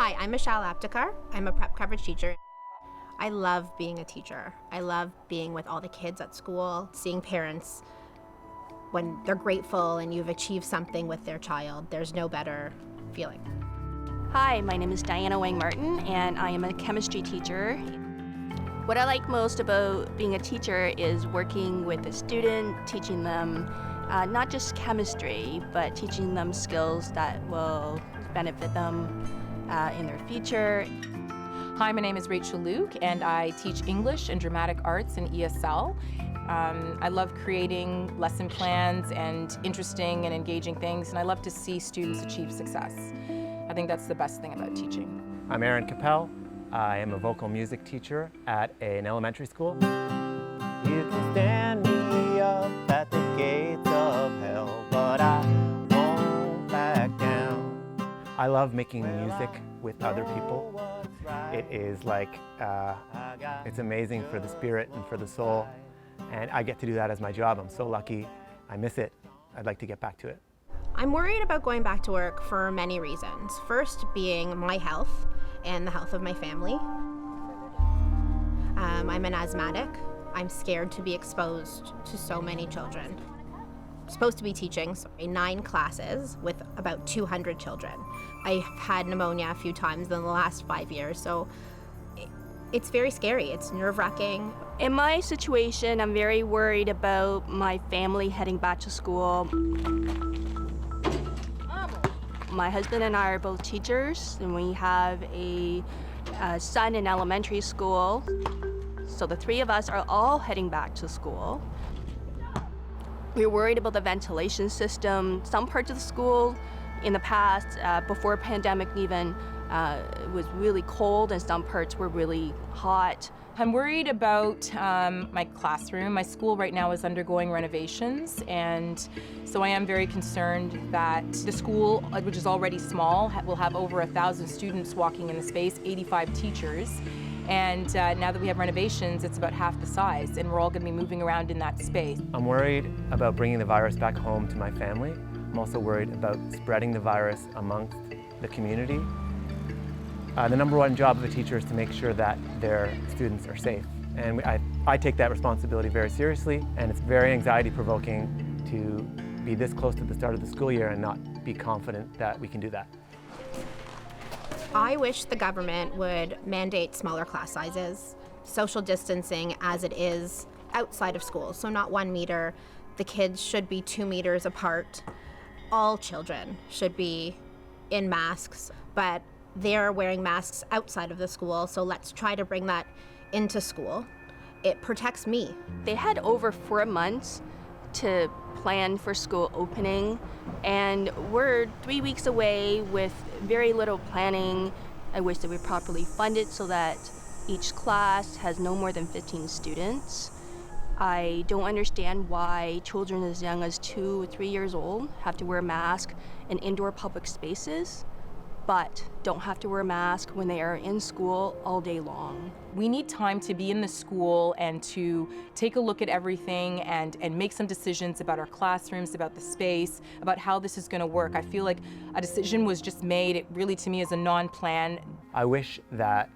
Hi, I'm Michelle Aptekar. I'm a prep coverage teacher. I love being a teacher. I love being with all the kids at school, seeing parents when they're grateful and you've achieved something with their child. There's no better feeling. Hi, my name is Diana Wang Martin, and I am a chemistry teacher. What I like most about being a teacher is working with a student, teaching them not just chemistry, but teaching them skills that will benefit them in their future. Hi, my name is Rachel Luke, and I teach English and Dramatic Arts in ESL. I love creating lesson plans and interesting and engaging things, and I love to see students achieve success. I think that's the best thing about teaching. I'm Aaron Capel. I am a vocal music teacher at an elementary school. You can stand me up at the gates of hell, but I won't back down. I love making music with other people. It is like, it's amazing for the spirit and for the soul, and I get to do that as my job. I'm so lucky. I miss it. I'd like to get back to it. I'm worried about going back to work for many reasons. First being my health and the health of my family. I'm an asthmatic. I'm scared to be exposed to so many children. I'm supposed to be teaching 9 classes with about 200 children. I've had pneumonia a few times in the last 5 years, so it's very scary. It's nerve-wracking. In my situation, I'm very worried about my family heading back to school. My husband and I are both teachers, and we have a son in elementary school. So the 3 of us are all heading back to school. We're worried about the ventilation system. Some parts of the school in the past, before pandemic even, it was really cold, and some parts were really hot. I'm worried about my classroom. My school right now is undergoing renovations, and so I am very concerned that the school, which is already small, will have over 1,000 students walking in the space, 85 teachers. And now that we have renovations, it's about half the size, and we're all going to be moving around in that space. I'm worried about bringing the virus back home to my family. I'm also worried about spreading the virus amongst the community. The number one job of a teacher is to make sure that their students are safe. And I take that responsibility very seriously, and it's very anxiety-provoking to be this close to the start of the school year and not be confident that we can do that. I wish the government would mandate smaller class sizes, social distancing as it is outside of school, so not 1 meter. The kids should be 2 meters apart. All children should be in masks, but they're wearing masks outside of the school, so let's try to bring that into school. It protects me. They had over 4 months to plan for school opening, and we're 3 weeks away with very little planning. I wish that we properly funded so that each class has no more than 15 students. I don't understand why children as young as 2 or 3 years old have to wear a mask in indoor public spaces, but don't have to wear a mask when they are in school all day long. We need time to be in the school and to take a look at everything and make some decisions about our classrooms, about the space, about how this is going to work. I feel like a decision was just made. It really, to me, is a non-plan. I wish that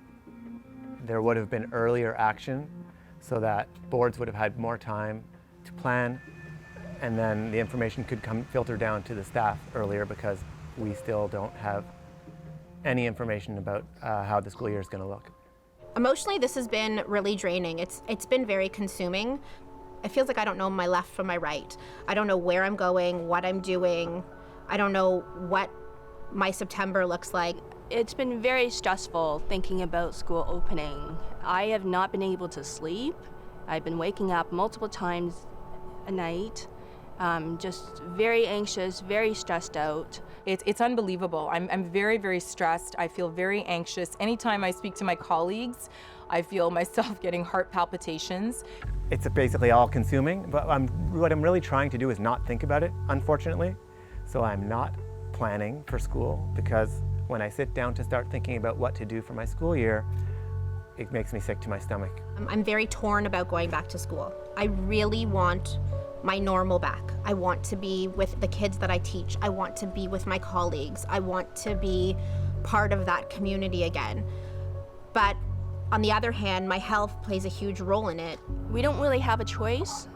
there would have been earlier action so that boards would have had more time to plan, and then the information could filter down to the staff earlier, because we still don't have any information about how the school year is going to look. Emotionally, this has been really draining. It's been very consuming. It feels like I don't know my left from my right. I don't know where I'm going, what I'm doing. I don't know what my September looks like. It's been very stressful thinking about school opening. I have not been able to sleep. I've been waking up multiple times a night, just very anxious, very stressed out. It's unbelievable. I'm very, very stressed. I feel very anxious. Anytime I speak to my colleagues, I feel myself getting heart palpitations. It's basically all-consuming, but what I'm really trying to do is not think about it, unfortunately. So I'm not planning for school, because when I sit down to start thinking about what to do for my school year, it makes me sick to my stomach. I'm very torn about going back to school. I really want my normal back. I want to be with the kids that I teach. I want to be with my colleagues. I want to be part of that community again. But on the other hand, my health plays a huge role in it. We don't really have a choice.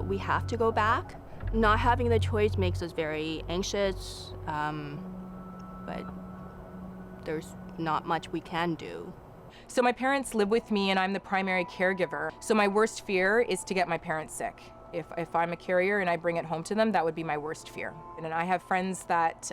We have to go back. Not having the choice makes us very anxious, but there's not much we can do. So my parents live with me and I'm the primary caregiver. So my worst fear is to get my parents sick. If I'm a carrier and I bring it home to them, that would be my worst fear. And I have friends that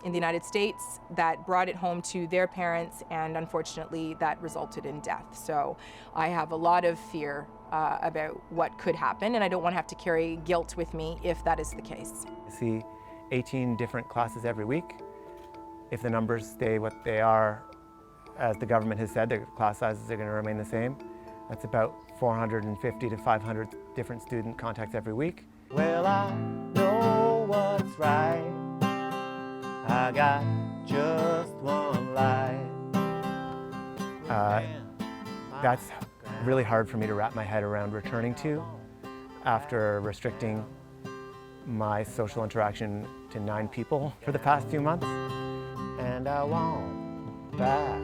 in the United States that brought it home to their parents, and unfortunately that resulted in death. So I have a lot of fear about what could happen, and I don't want to have to carry guilt with me if that is the case. I see 18 different classes every week. If the numbers stay what they are, as the government has said, their class sizes are going to remain the same. That's about 450 to 500 different student contacts every week. Well, I know what's right. I got just one life. That's really hard for me to wrap my head around returning to after restricting my social interaction to 9 people for the past few months. And I want back